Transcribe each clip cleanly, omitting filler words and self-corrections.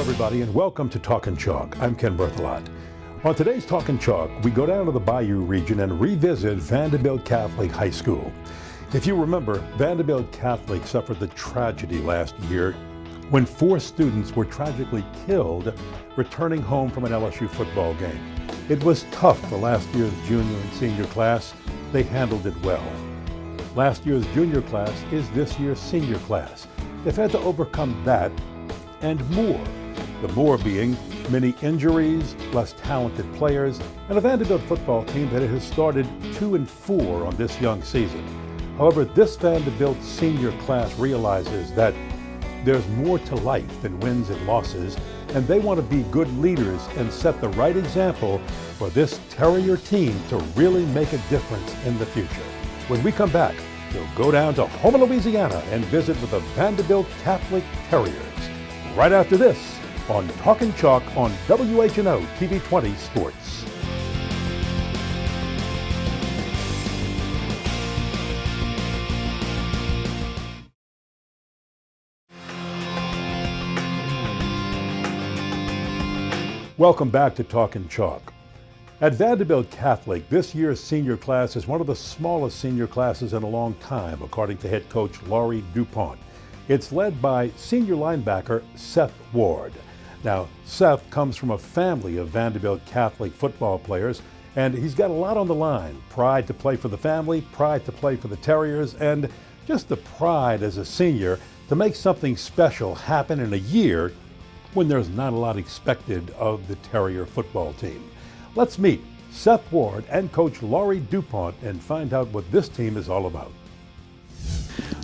everybody, and welcome to Talkin' Chalk. I'm Ken Berthelot. On today's Talkin' Chalk, we go down to the Bayou region and revisit Vandebilt Catholic High School. If you remember, Vandebilt Catholic suffered the tragedy last year when 4 students were tragically killed returning home from an LSU football game. It was tough for last year's junior and senior class. They handled it well. Last year's junior class is this year's senior class. They've had to overcome that and more. The more being many injuries, less talented players, and a Vandebilt football team that has started 2-4 on this young season. However, this Vandebilt senior class realizes that there's more to life than wins and losses, and they want to be good leaders and set the right example for this Terrier team to really make a difference in the future. When we come back, we'll go down to Houma, Louisiana and visit with the Vandebilt Catholic Terriers. Right after this on Talkin' Chalk on WHNO TV 20 Sports. Welcome back to Talkin' Chalk. At Vandebilt Catholic, this year's senior class is one of the smallest senior classes in a long time, according to head coach Laurie Dupont. It's led by senior linebacker Seth Ward. Now, Seth comes from a family of Vandebilt Catholic football players, and he's got a lot on the line. Pride to play for the family, pride to play for the Terriers, and just the pride as a senior to make something special happen in a year when there's not a lot expected of the Terrier football team. Let's meet Seth Ward and Coach Laurie Dupont and find out what this team is all about.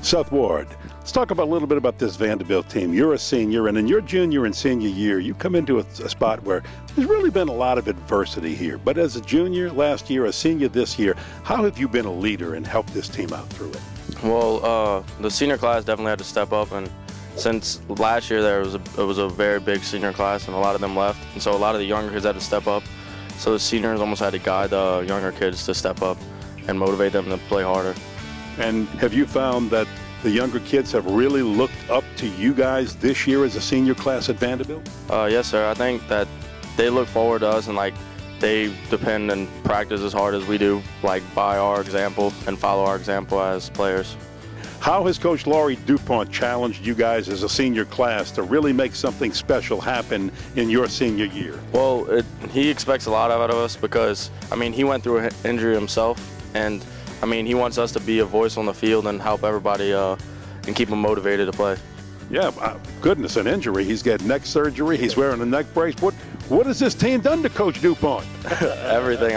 Seth Ward, let's talk about a little bit about this Vandebilt team. You're a senior, and in your junior and senior year, you come into a spot where there's really been a lot of adversity here. But as a junior last year, a senior this year, how have you been a leader and helped this team out through it? Well, the senior class definitely had to step up, and since last year it was a very big senior class, and a lot of them left, and so a lot of the younger kids had to step up. So the seniors almost had to guide the younger kids to step up and motivate them to play harder. And have you found that the younger kids have really looked up to you guys this year as a senior class at Vandebilt? Yes, sir. I think that they look forward to us, and they depend and practice as hard as we do, by our example and follow our example as players. How has Coach Laurie Dupont challenged you guys as a senior class to really make something special happen in your senior year? Well, he expects a lot out of us because, he went through an injury himself, and he wants us to be a voice on the field and help everybody and keep them motivated to play. Yeah, goodness, an injury. He's got neck surgery. He's wearing a neck brace. What has this team done to Coach Dupont? Everything.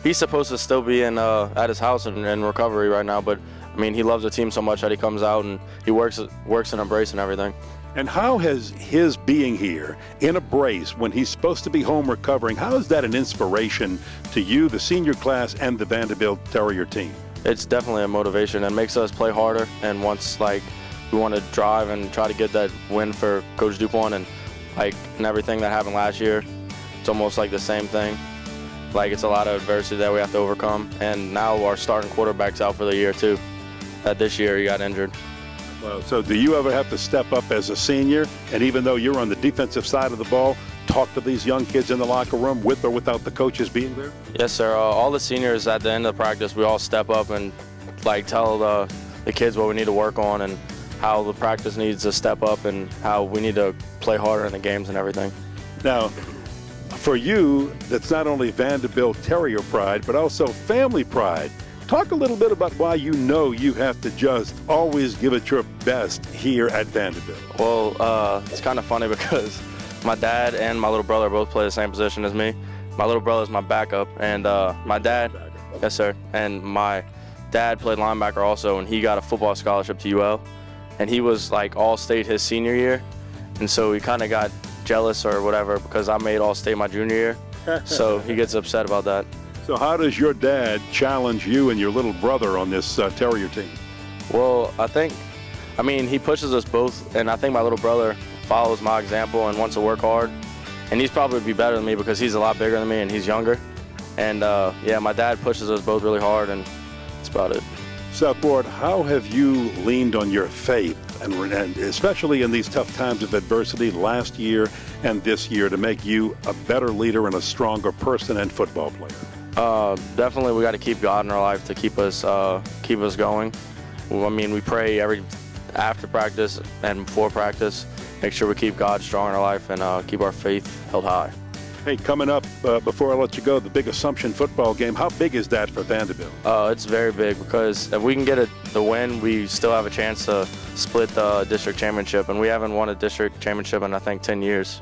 He's supposed to still be at his house in recovery right now, but he loves the team so much that he comes out and he works in a brace and everything. And how has his being here in a brace when he's supposed to be home recovering, how is that an inspiration to you, the senior class, and the Vandebilt Terrier team? It's definitely a motivation and makes us play harder, and once we want to drive and try to get that win for Coach Dupont, and everything that happened last year, it's almost the same thing. It's a lot of adversity that we have to overcome, and now our starting quarterback's out for the year too. This year he got injured. Well, so do you ever have to step up as a senior, and even though you're on the defensive side of the ball, talk to these young kids in the locker room with or without the coaches being there? Yes, sir. All the seniors at the end of practice, we all step up and tell the kids what we need to work on and how the practice needs to step up and how we need to play harder in the games and everything. Now, for you, that's not only Vandebilt Terrier pride, but also family pride. Talk a little bit about why you have to just always give it your best here at Vandebilt. Well, it's kind of funny because my dad and my little brother both play the same position as me. My little brother's my backup, and my dad, yes, sir, and my dad played linebacker also, and he got a football scholarship to UL, and he was all-state his senior year, and so he kind of got jealous or whatever because I made all-state my junior year, so he gets upset about that. So how does your dad challenge you and your little brother on this Terrier team? Well, he pushes us both, and I think my little brother follows my example and wants to work hard, and he's probably be better than me because he's a lot bigger than me and he's younger. And my dad pushes us both really hard, and that's about it. Seth Ward, how have you leaned on your faith and especially in these tough times of adversity last year and this year to make you a better leader and a stronger person and football player? Definitely, we got to keep God in our life to keep us going. I mean, we pray after practice and before practice. Make sure we keep God strong in our life and keep our faith held high. Hey, coming up, before I let you go, the big Assumption football game. How big is that for Vandebilt? It's very big because if we can get the win, we still have a chance to split the district championship, and we haven't won a district championship in, I think, 10 years.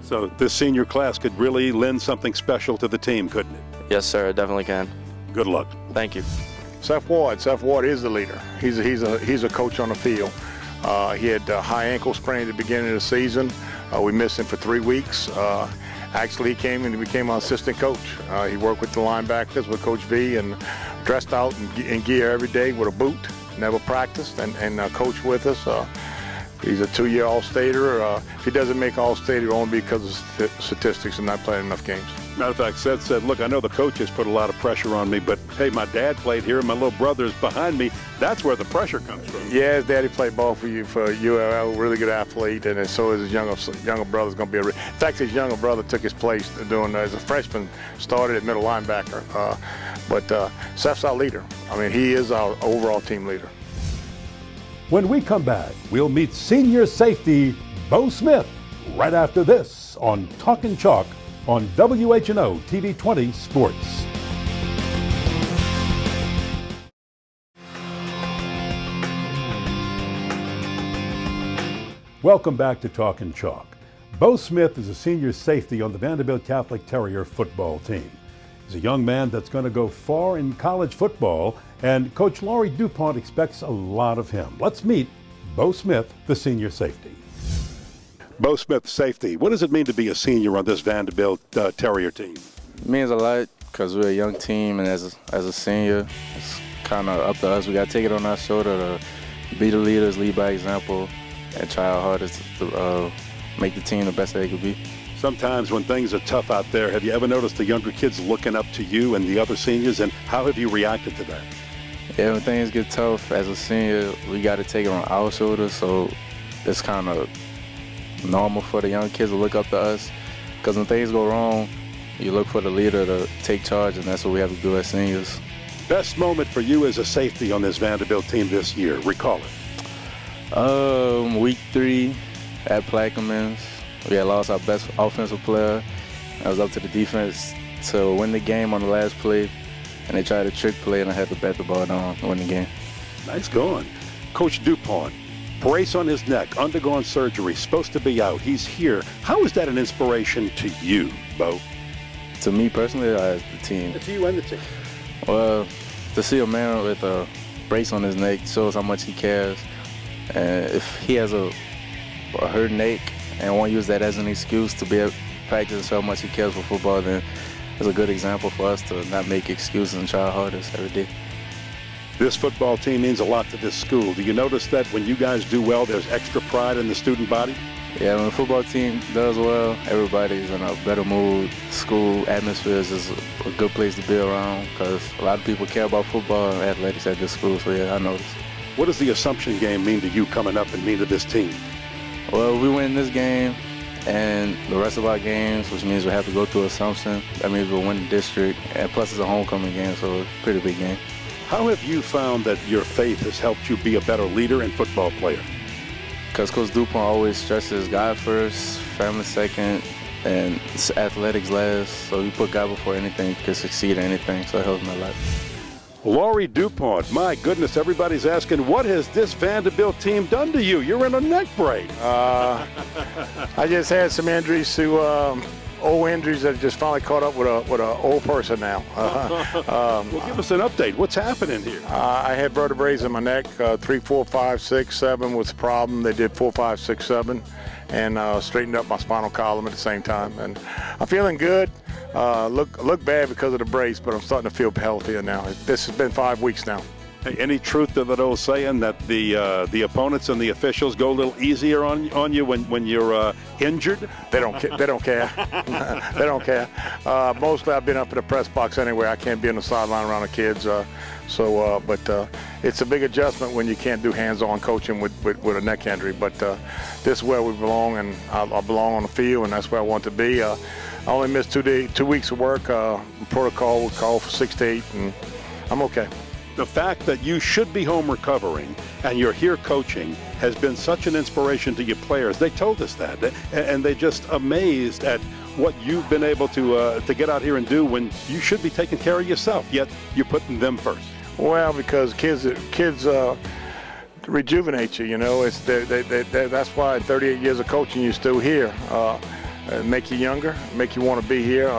So this senior class could really lend something special to the team, couldn't it? Yes, sir, it definitely can. Good luck. Thank you. Seth Ward is the leader. He's a coach on the field. He had a high ankle sprain at the beginning of the season. We missed him for 3 weeks. Actually, he came and became our assistant coach. He worked with the linebackers with Coach V and dressed out in gear every day with a boot. Never practiced and coached with us. He's a 2-year All-Stater. If he doesn't make All-State, it only because of statistics and not playing enough games. Matter of fact, Seth said, look, I know the coaches put a lot of pressure on me, but hey, my dad played here and my little brother's behind me. That's where the pressure comes from. Yeah, his daddy played ball for ULL, really good athlete, and so is his younger brother's going to be in fact, his younger brother took his place as a freshman, started at middle linebacker. But Seth's our leader. I mean, he is our overall team leader. When we come back, we'll meet senior safety Bo Smith right after this on Talkin' Chalk on WHNO TV 20 Sports. Welcome back to Talkin' Chalk. Bo Smith is a senior safety on the Vandebilt Catholic Terrier football team. He's a young man that's going to go far in college football, and Coach Laurie Dupont expects a lot of him. Let's meet Bo Smith, the senior safety. Bo Smith, safety. What does it mean to be a senior on this Vandebilt Terrier team? It means a lot because we're a young team, and as a senior, it's kind of up to us. We got to take it on our shoulder to be the leaders, lead by example, and try our hardest to make the team the best they could be. Sometimes when things are tough out there, have you ever noticed the younger kids looking up to you and the other seniors, and how have you reacted to that? Yeah, when things get tough, as a senior, we got to take it on our shoulders, so it's kind of normal for the young kids to look up to us, because when things go wrong, you look for the leader to take charge, and that's what we have to do as seniors. Best moment for you as a safety on this Vandebilt team this year, recall it. Week 3 at Plaquemines. We had lost our best offensive player. It was up to the defense to win the game on the last play, and they tried a trick play, and I had to bat the ball down to win the game. Nice going. Coach Dupont, brace on his neck, undergone surgery, supposed to be out. He's here. How is that an inspiration to you, Bo? To me personally, or as the team? To you and the team. Well, to see a man with a brace on his neck shows how much he cares. And if he has a hurt neck and won't use that as an excuse to be able to practice how much he cares for football, then it's a good example for us to not make excuses and try our hardest every day. This football team means a lot to this school. Do you notice that when you guys do well, there's extra pride in the student body? Yeah, when the football team does well, everybody's in a better mood. School atmosphere is just a good place to be around because a lot of people care about football and athletics at this school, so yeah, I noticed. What does the Assumption game mean to you coming up and mean to this team? Well, we win this game and the rest of our games, which means we have to go through Assumption. That means we'll win the district, and plus it's a homecoming game, so it's a pretty big game. How have you found that your faith has helped you be a better leader and football player? Because Coach Dupont always stresses God first, family second, and athletics last. So you put God before anything, you can succeed at anything, so it helps me a lot. Laurie Dupont, my goodness, everybody's asking, what has this Vandebilt team done to you? You're in a neck brace. I just had some injuries old injuries that just finally caught up with a old person now. Well, give us an update. What's happening here? I had vertebrae in my neck. 3, 4, 5, 6, 7 was the problem. They did 4, 5, 6, 7, and straightened up my spinal column at the same time. And I'm feeling good. Look bad because of the brace, but I'm starting to feel healthier now. This has been 5 weeks now. Hey, any truth to that old saying that the opponents and the officials go a little easier on you when you're injured? They don't care. They don't care. Mostly I've been up in the press box anyway. I can't be on the sideline around the kids. But it's a big adjustment when you can't do hands-on coaching with a neck injury. But this is where we belong, and I belong on the field, and that's where I want to be. I only missed 2 weeks of work. Protocol would call for 6 to 8, and I'm okay. The fact that you should be home recovering and you're here coaching has been such an inspiration to your players. They told us that, and they're just amazed at what you've been able to get out here and do when you should be taking care of yourself, yet you're putting them first. Well, because kids rejuvenate you, you know. That's why in 38 years of coaching, you're still here. Make you younger, make you want to be here.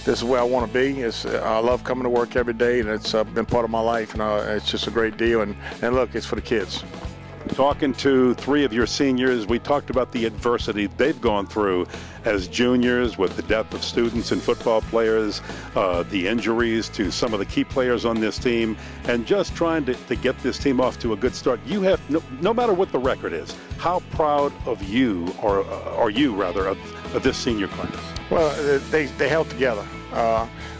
This is where I want to be. I love coming to work every day, and it's been part of my life, and it's just a great deal. And look, it's for the kids. Talking to 3 of your seniors, we talked about the adversity they've gone through as juniors with the death of students and football players, the injuries to some of the key players on this team, and just trying to get this team off to a good start. You have, no matter what the record is, how proud of you, or are you rather, of this senior class? Well, they held together.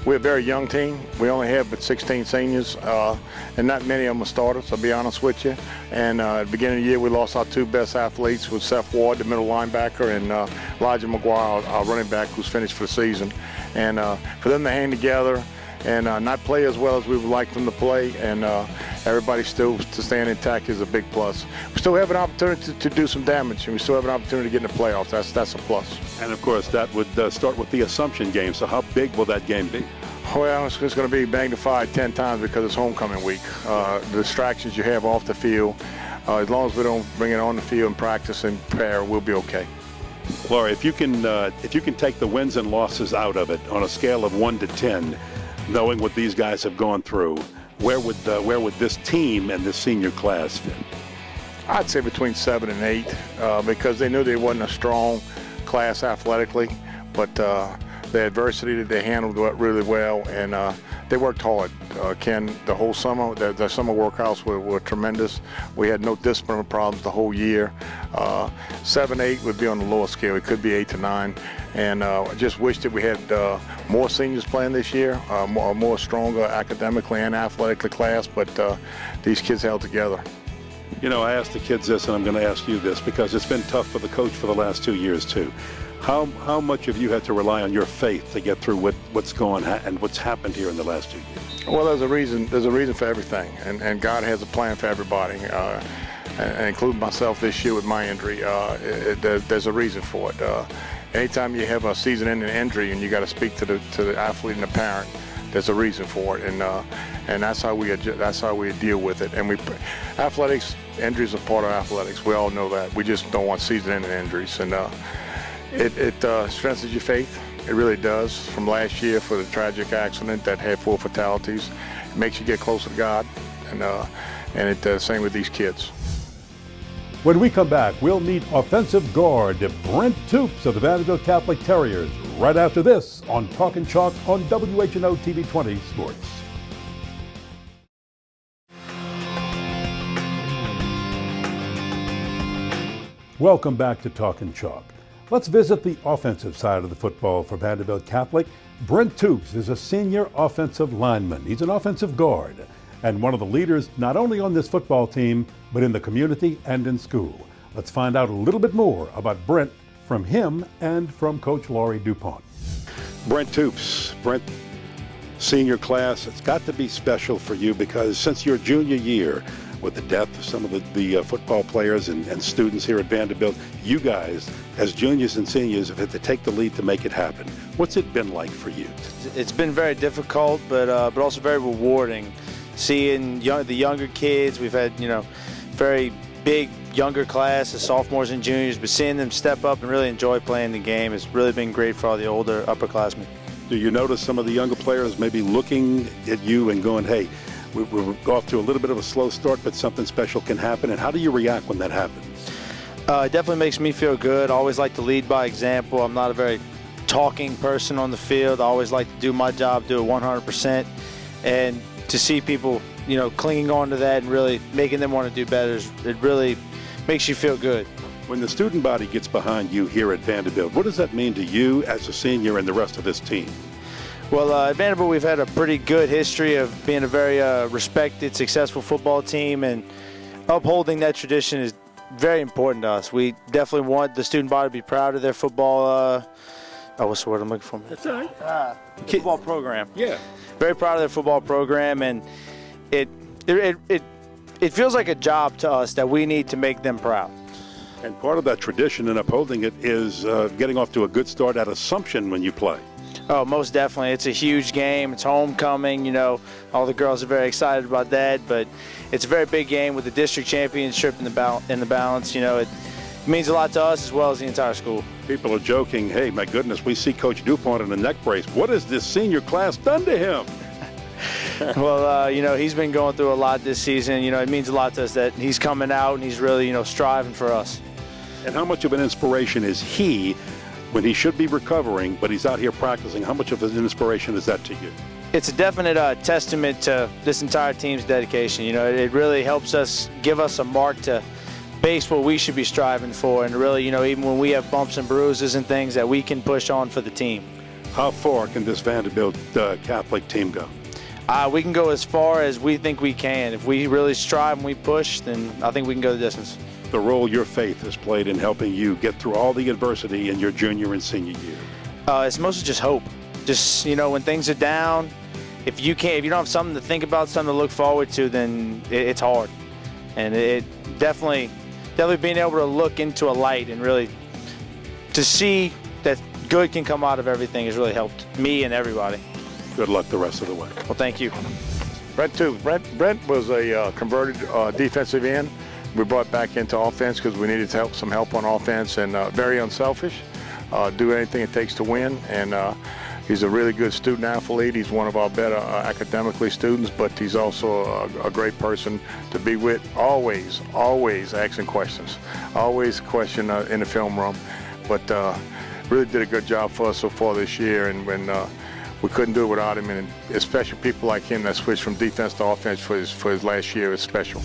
We're a very young team. We only have but 16 seniors, and not many of them are starters, I'll be honest with you. And at the beginning of the year, we lost our 2 best athletes with Seth Ward, the middle linebacker, and Elijah McGuire, our running back, who's finished for the season. And for them to hang together and not play as well as we would like them to play, and everybody still to stand intact is a big plus. We still have an opportunity to do some damage, and we still have an opportunity to get in the playoffs. That's a plus. And of course, that would start with the Assumption game. So how big will that game be? Well, it's going to be magnified 10 times because it's homecoming week. The distractions you have off the field, as long as we don't bring it on the field and practice and prepare, we'll be okay. Laura, if you can take the wins and losses out of it on a scale of 1 to 10, knowing what these guys have gone through, where would this team and this senior class fit? I'd say between 7 and 8 because they knew they wasn't a strong class athletically, but the adversity that they handled really well, and they worked hard. Ken, the whole summer, the summer workouts were tremendous. We had no discipline problems the whole year. 7, 8 would be on the lower scale. It could be 8 to 9. And I just wish that we had more seniors playing this year, more stronger academically and athletically class, but these kids held together. You know, I asked the kids this, and I'm going to ask you this, because it's been tough for the coach for the last 2 years, too. How much have you had to rely on your faith to get through what's going and what's happened here in the last 2 years? Well, there's a reason for everything, and God has a plan for everybody, and including myself this year with my injury. There's a reason for it. Anytime you have a season-ending injury and you got to speak to the athlete and the parent, there's a reason for it, and that's how we deal with it. And athletics injuries are part of athletics. We all know that. We just don't want season-ending injuries, and it strengthens your faith. It really does. From last year for the tragic accident that had 4 fatalities, it makes you get closer to God, and it does the same with these kids. When we come back, we'll meet offensive guard Brent Tups of the Vandebilt Catholic Terriers right after this on Talkin' Chalk on WHNO TV 20 Sports. Welcome back to Talkin' Chalk. Let's visit the offensive side of the football for Vandebilt Catholic. Brent Tups is a senior offensive lineman. He's an offensive guard and one of the leaders not only on this football team, but in the community and in school. Let's find out a little bit more about Brent from him and from Coach Laurie Dupont. Brent Tups, Brent, senior class, it's got to be special for you because since your junior year, with the death of some of the football players and students here at Vandebilt, you guys, as juniors and seniors, have had to take the lead to make it happen. What's it been like for you? It's been very difficult, but also very rewarding. Seeing the younger kids, we've had very big younger class, the sophomores and juniors, but seeing them step up and really enjoy playing the game has really been great for all the older upperclassmen. Do you notice some of the younger players maybe looking at you and going, hey, we're off to a little bit of a slow start, but something special can happen? And how do you react when that happens? It definitely makes me feel good. I always like to lead by example. I'm not a very talking person on the field. I always like to do my job, do it 100%. And to see people, clinging on to that and really making them want to do better, it really makes you feel good. When the student body gets behind you here at Vandebilt, what does that mean to you as a senior and the rest of this team? Well, at Vanderbilt, we've had a pretty good history of being a very respected, successful football team, and upholding that tradition is very important to us. We definitely want the student body to be proud of their football. What's the word I'm looking for? That's all right. Football program. Yeah. Very proud of their football program, and it feels like a job to us that we need to make them proud. And part of that tradition and upholding it is getting off to a good start at Assumption when you play. Oh, most definitely. It's a huge game. It's homecoming. You know, all the girls are very excited about that. But it's a very big game with the district championship in the balance. You know, it means a lot to us as well as the entire school. People are joking, hey, my goodness, we see Coach Dupont in a neck brace. What has this senior class done to him? Well, you know, he's been going through a lot this season. You know, it means a lot to us that he's coming out and he's really, you know, striving for us. And how much of an inspiration is he when he should be recovering, but he's out here practicing? How much of an inspiration is that to you? It's a definite testament to this entire team's dedication. You know, it really helps us, give us a mark to base what we should be striving for, and really, you know, even when we have bumps and bruises and things, that we can push on for the team. How far can this Vandebilt Catholic team go? We can go as far as we think we can. If we really strive and we push, then I think we can go the distance. The role your faith has played in helping you get through all the adversity in your junior and senior year? It's mostly just hope. Just, you know, when things are down, if you don't have something to think about, something to look forward to, then it's hard. And it definitely being able to look into a light and really to see that good can come out of everything has really helped me and everybody. Good luck the rest of the way. Well, thank you. Brent Tups. Brent was a converted defensive end. We brought back into offense because we needed some help on offense, and very unselfish. Do anything it takes to win, and he's a really good student athlete. He's one of our better academically students, but he's also a great person to be with. Always asking questions. Always question in the film room, but really did a good job for us so far this year, and when we couldn't do it without him, and especially people like him that switched from defense to offense for his last year is special.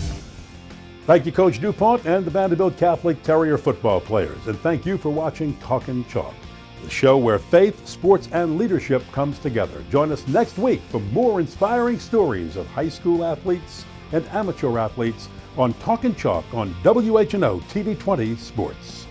Thank you, Coach Dupont and the Vandebilt Catholic Terrier football players. And thank you for watching Talkin' Chalk, the show where faith, sports, and leadership comes together. Join us next week for more inspiring stories of high school athletes and amateur athletes on Talkin' Chalk on WHNO TV 20 Sports.